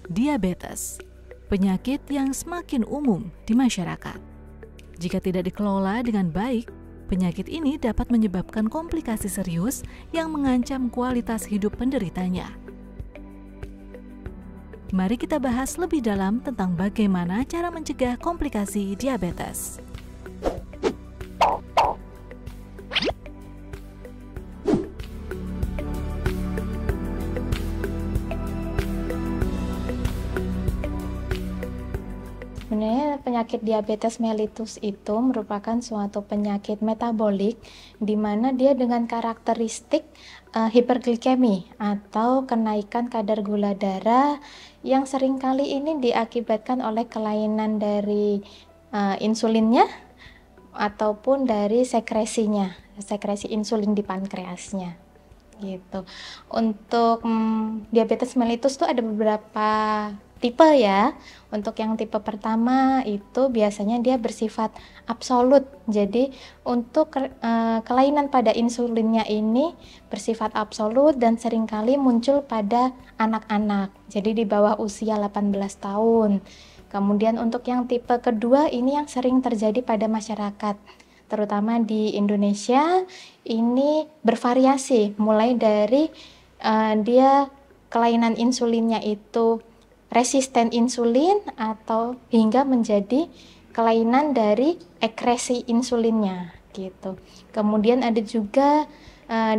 Diabetes, penyakit yang semakin umum di masyarakat. Jika tidak dikelola dengan baik, penyakit ini dapat menyebabkan komplikasi serius yang mengancam kualitas hidup penderitanya. Mari kita bahas lebih dalam tentang bagaimana cara mencegah komplikasi diabetes. Sebenarnya penyakit diabetes mellitus itu merupakan suatu penyakit metabolik di mana dia dengan karakteristik hiperglikemi atau kenaikan kadar gula darah yang seringkali ini diakibatkan oleh kelainan dari insulinnya ataupun dari sekresi insulin di pankreasnya. Gitu. Untuk diabetes mellitus itu ada beberapa tipe ya. Untuk yang tipe pertama itu biasanya dia bersifat absolut. Jadi untuk kelainan pada insulinnya ini bersifat absolut dan seringkali muncul pada anak-anak. Jadi di bawah usia 18 tahun. Kemudian untuk yang tipe kedua ini yang sering terjadi pada masyarakat, terutama di Indonesia, ini bervariasi mulai dari dia kelainan insulinnya itu resisten insulin atau hingga menjadi kelainan dari ekresi insulinnya gitu. Kemudian ada juga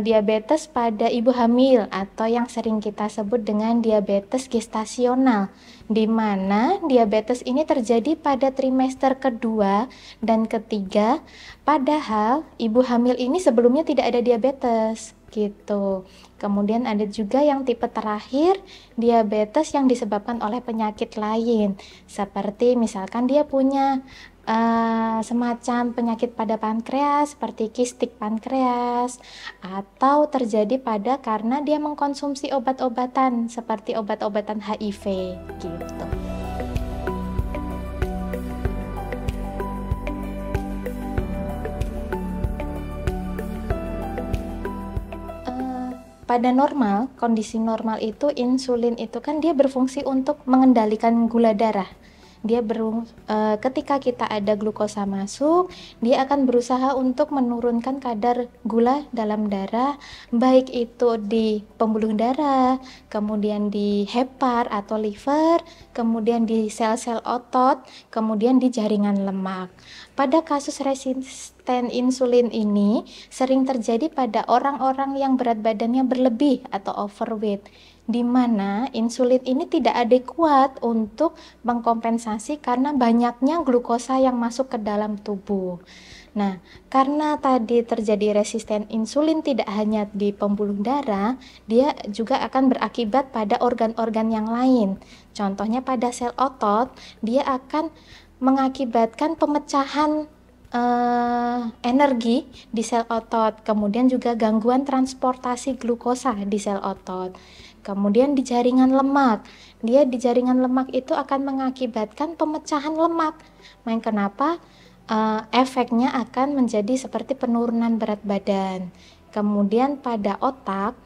diabetes pada ibu hamil atau yang sering kita sebut dengan diabetes gestasional, di mana diabetes ini terjadi pada trimester kedua dan ketiga, padahal ibu hamil ini sebelumnya tidak ada diabetes gitu. Kemudian ada juga yang tipe terakhir, diabetes yang disebabkan oleh penyakit lain, seperti misalkan dia punya semacam penyakit pada pankreas seperti kistik pankreas, atau terjadi karena dia mengkonsumsi obat-obatan seperti obat-obatan HIV gitu. Pada kondisi normal itu insulin itu kan dia berfungsi untuk mengendalikan gula darah. Ketika kita ada glukosa masuk, dia akan berusaha untuk menurunkan kadar gula dalam darah, baik itu di pembuluh darah, kemudian di hepar atau liver, kemudian di sel-sel otot, kemudian di jaringan lemak. Pada kasus resisten insulin ini sering terjadi pada orang-orang yang berat badannya berlebih atau overweight, di mana insulin ini tidak adekuat untuk mengkompensasi karena banyaknya glukosa yang masuk ke dalam tubuh. Nah, karena tadi terjadi resisten insulin tidak hanya di pembuluh darah, dia juga akan berakibat pada organ-organ yang lain. Contohnya pada sel otot, dia akan mengakibatkan pemecahan energi di sel otot, kemudian juga gangguan transportasi glukosa di sel otot. Kemudian di jaringan lemak, di jaringan lemak itu akan mengakibatkan pemecahan lemak. Kenapa? Efeknya akan menjadi seperti penurunan berat badan. Kemudian pada otak,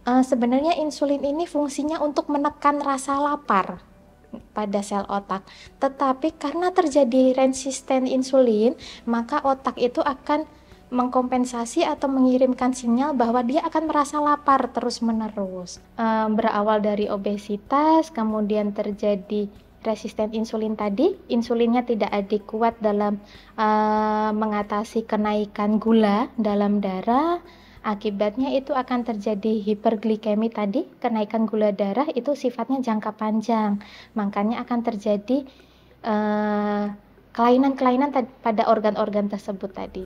sebenarnya insulin ini fungsinya untuk menekan rasa lapar pada sel otak. Tetapi karena terjadi resisten insulin, maka otak itu akan mengkompensasi atau mengirimkan sinyal bahwa dia akan merasa lapar terus-menerus. Berawal dari obesitas, kemudian terjadi resisten insulin tadi, insulinnya tidak adekuat dalam mengatasi kenaikan gula dalam darah. Akibatnya itu akan terjadi hiperglikemi tadi, kenaikan gula darah itu sifatnya jangka panjang. Makanya akan terjadi kelainan-kelainan pada organ-organ tersebut tadi.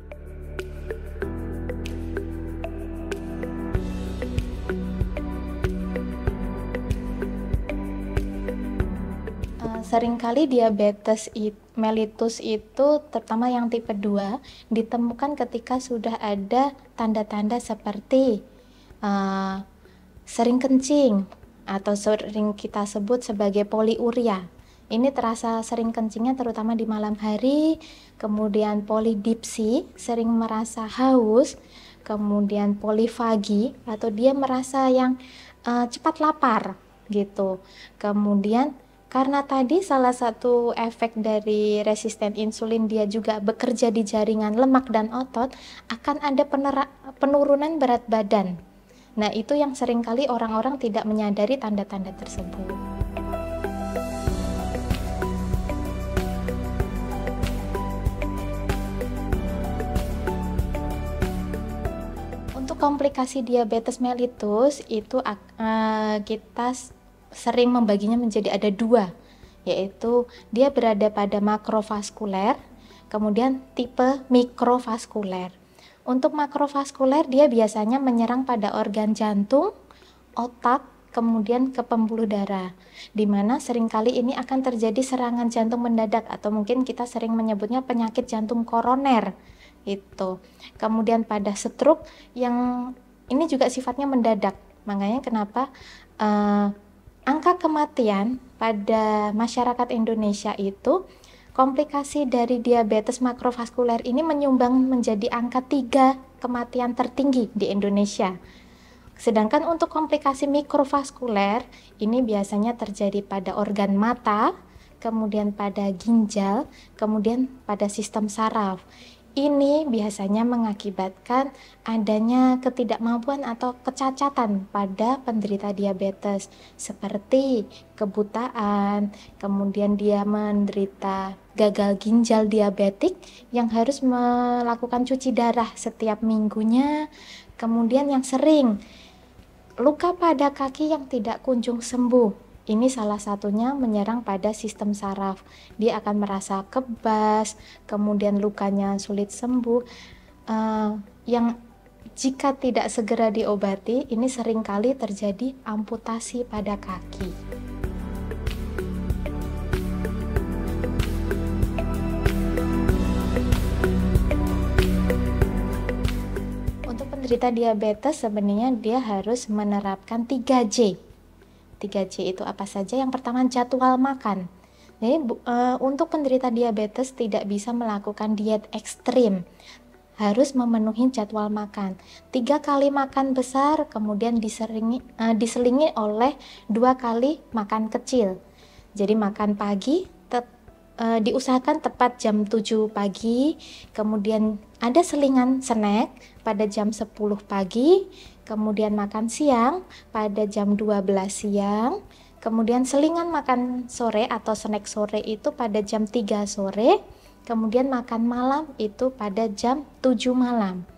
Seringkali diabetes mellitus itu, terutama yang tipe 2, ditemukan ketika sudah ada tanda-tanda seperti sering kencing atau sering kita sebut sebagai poliuria. Ini terasa sering kencingnya terutama di malam hari, kemudian polidipsi, sering merasa haus, kemudian polifagi atau dia merasa yang cepat lapar. gitu. Kemudian karena tadi salah satu efek dari resisten insulin dia juga bekerja di jaringan lemak dan otot, akan ada penurunan berat badan. Nah, itu yang seringkali orang-orang tidak menyadari tanda-tanda tersebut. Untuk komplikasi diabetes mellitus itu kita sering membaginya menjadi ada dua, yaitu dia berada pada makrovaskuler, kemudian tipe mikrovaskuler. Untuk makrovaskuler dia biasanya menyerang pada organ jantung, otak, kemudian ke pembuluh darah, di mana seringkali ini akan terjadi serangan jantung mendadak atau mungkin kita sering menyebutnya penyakit jantung koroner itu. Kemudian pada stroke yang ini juga sifatnya mendadak, makanya kenapa angka kematian pada masyarakat Indonesia itu komplikasi dari diabetes makrovaskuler ini menyumbang menjadi angka 3 kematian tertinggi di Indonesia. Sedangkan untuk komplikasi mikrovaskuler ini biasanya terjadi pada organ mata, kemudian pada ginjal, kemudian pada sistem saraf. Ini biasanya mengakibatkan adanya ketidakmampuan atau kecacatan pada penderita diabetes, seperti kebutaan, kemudian dia menderita gagal ginjal diabetik yang harus melakukan cuci darah setiap minggunya, kemudian yang sering luka pada kaki yang tidak kunjung sembuh. Ini salah satunya menyerang pada sistem saraf. Dia akan merasa kebas, kemudian lukanya sulit sembuh. Yang jika tidak segera diobati, ini seringkali terjadi amputasi pada kaki. Untuk penderita diabetes sebenarnya dia harus menerapkan 3J. 3J itu apa saja? Yang pertama jadwal makan. Jadi untuk penderita diabetes tidak bisa melakukan diet ekstrim, harus memenuhi jadwal makan. 3 kali makan besar, kemudian diselingi oleh 2 kali makan kecil. Jadi makan pagi diusahakan tepat jam 7 pagi, kemudian ada selingan snack pada jam 10 pagi, kemudian makan siang pada jam 12 siang, kemudian selingan makan sore atau snack sore itu pada jam 3 sore, kemudian makan malam itu pada jam 7 malam.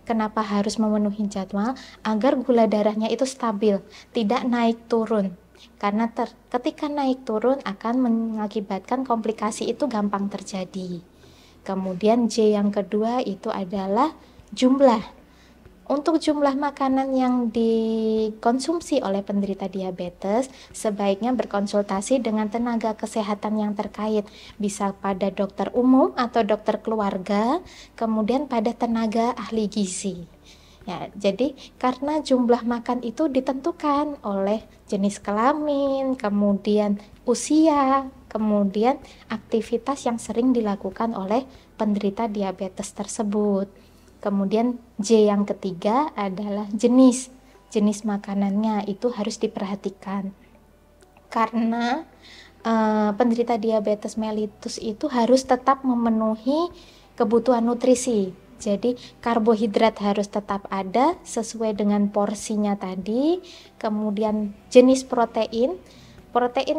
Kenapa harus memenuhi jadwal? Agar gula darahnya itu stabil, tidak naik turun. Karena ketika naik turun akan mengakibatkan komplikasi itu gampang terjadi. Kemudian J yang kedua itu adalah jumlah. Untuk jumlah makanan yang dikonsumsi oleh penderita diabetes, sebaiknya berkonsultasi dengan tenaga kesehatan yang terkait, bisa pada dokter umum atau dokter keluarga, kemudian pada tenaga ahli gizi. Ya, jadi karena jumlah makan itu ditentukan oleh jenis kelamin, kemudian usia, kemudian aktivitas yang sering dilakukan oleh penderita diabetes tersebut. Kemudian J yang ketiga adalah jenis makanannya itu harus diperhatikan. Karena penderita diabetes mellitus itu harus tetap memenuhi kebutuhan nutrisi. Jadi karbohidrat harus tetap ada sesuai dengan porsinya tadi. Kemudian jenis protein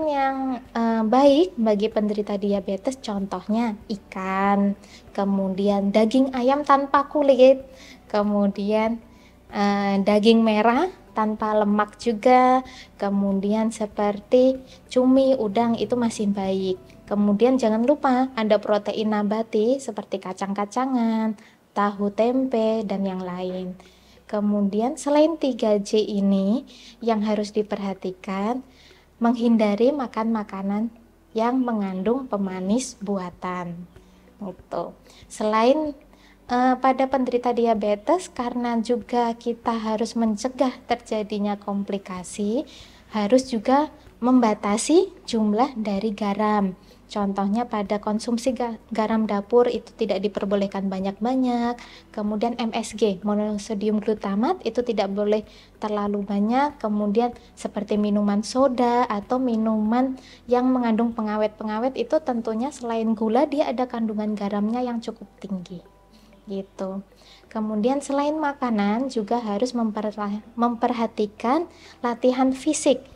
yang baik bagi penderita diabetes contohnya ikan, kemudian daging ayam tanpa kulit, kemudian daging merah tanpa lemak juga, kemudian seperti cumi, udang itu masih baik. Kemudian jangan lupa ada protein nabati seperti kacang-kacangan, tahu tempe, dan yang lain. Kemudian selain 3J ini yang harus diperhatikan, menghindari makan makanan yang mengandung pemanis buatan. Gitu. Selain pada penderita diabetes, karena juga kita harus mencegah terjadinya komplikasi, harus juga membatasi jumlah dari garam. Contohnya pada konsumsi garam dapur itu tidak diperbolehkan banyak-banyak. Kemudian MSG, monosodium glutamat, itu tidak boleh terlalu banyak. Kemudian seperti minuman soda atau minuman yang mengandung pengawet-pengawet, itu tentunya selain gula dia ada kandungan garamnya yang cukup tinggi. Gitu. Kemudian selain makanan juga harus memperhatikan latihan fisik.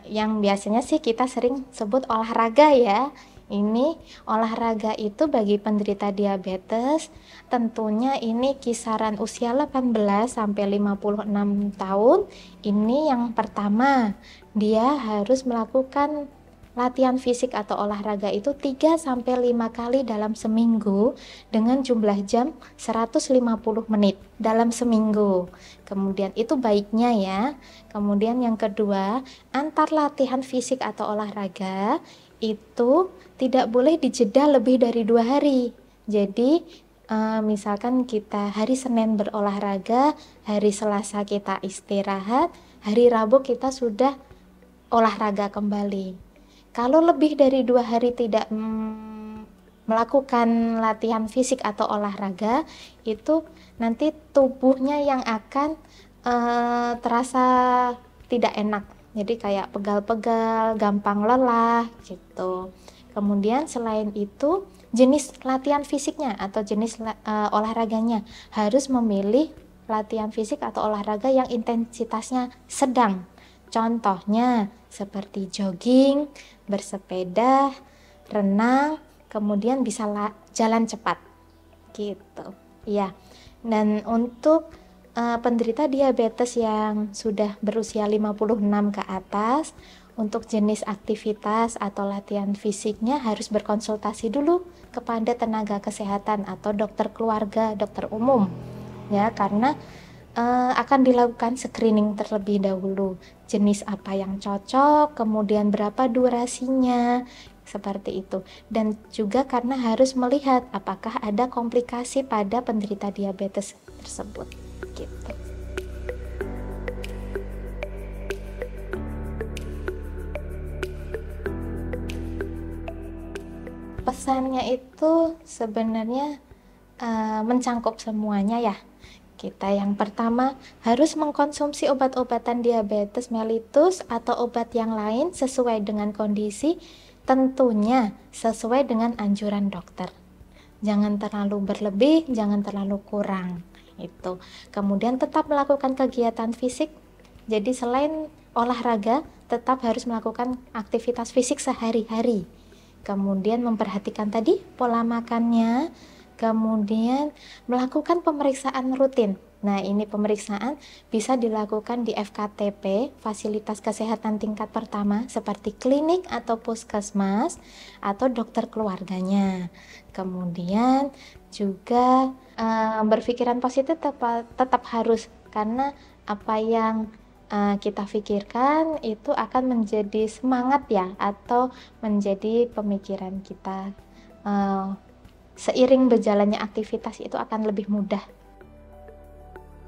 Yang biasanya sih kita sering sebut olahraga ya. Ini olahraga itu bagi penderita diabetes tentunya ini kisaran usia 18 sampai 56 tahun. Ini yang pertama, dia harus melakukan latihan fisik atau olahraga itu 3 sampai 5 kali dalam seminggu dengan jumlah jam 150 menit dalam seminggu. Kemudian itu baiknya ya. Kemudian yang kedua, antar latihan fisik atau olahraga itu tidak boleh dijeda lebih dari 2 hari. Jadi misalkan kita hari Senin berolahraga, hari Selasa kita istirahat, hari Rabu kita sudah olahraga kembali. Kalau lebih dari 2 hari tidak melakukan latihan fisik atau olahraga, itu nanti tubuhnya yang akan terasa tidak enak. Jadi kayak pegal-pegal, gampang lelah gitu. Kemudian selain itu, jenis latihan fisiknya atau jenis olahraganya harus memilih latihan fisik atau olahraga yang intensitasnya sedang. Contohnya seperti jogging, bersepeda, renang, kemudian bisa jalan cepat gitu. Ya. Dan untuk penderita diabetes yang sudah berusia 56 ke atas, untuk jenis aktivitas atau latihan fisiknya harus berkonsultasi dulu kepada tenaga kesehatan atau dokter keluarga, dokter umum. Ya, karena akan dilakukan screening terlebih dahulu, jenis apa yang cocok, kemudian berapa durasinya, seperti itu. Dan juga karena harus melihat apakah ada komplikasi pada penderita diabetes tersebut gitu. Pesannya itu sebenarnya mencangkup semuanya ya. Kita yang pertama harus mengkonsumsi obat-obatan diabetes mellitus atau obat yang lain sesuai dengan kondisi, tentunya sesuai dengan anjuran dokter. Jangan terlalu berlebih, jangan terlalu kurang. Itu. Kemudian tetap melakukan kegiatan fisik. Jadi selain olahraga, tetap harus melakukan aktivitas fisik sehari-hari. Kemudian memperhatikan tadi pola makannya. Kemudian melakukan pemeriksaan rutin. Nah, ini pemeriksaan bisa dilakukan di FKTP, fasilitas kesehatan tingkat pertama, seperti klinik atau puskesmas, atau dokter keluarganya. Kemudian juga berpikiran positif tetap harus, karena apa yang kita pikirkan itu akan menjadi semangat ya, atau menjadi pemikiran kita. Seiring berjalannya aktivitas itu akan lebih mudah.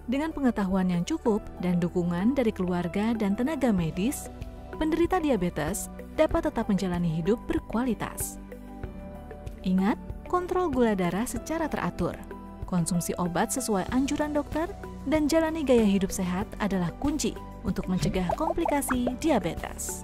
Dengan pengetahuan yang cukup dan dukungan dari keluarga dan tenaga medis, penderita diabetes dapat tetap menjalani hidup berkualitas. Ingat, kontrol gula darah secara teratur, konsumsi obat sesuai anjuran dokter, dan jalani gaya hidup sehat adalah kunci untuk mencegah komplikasi diabetes.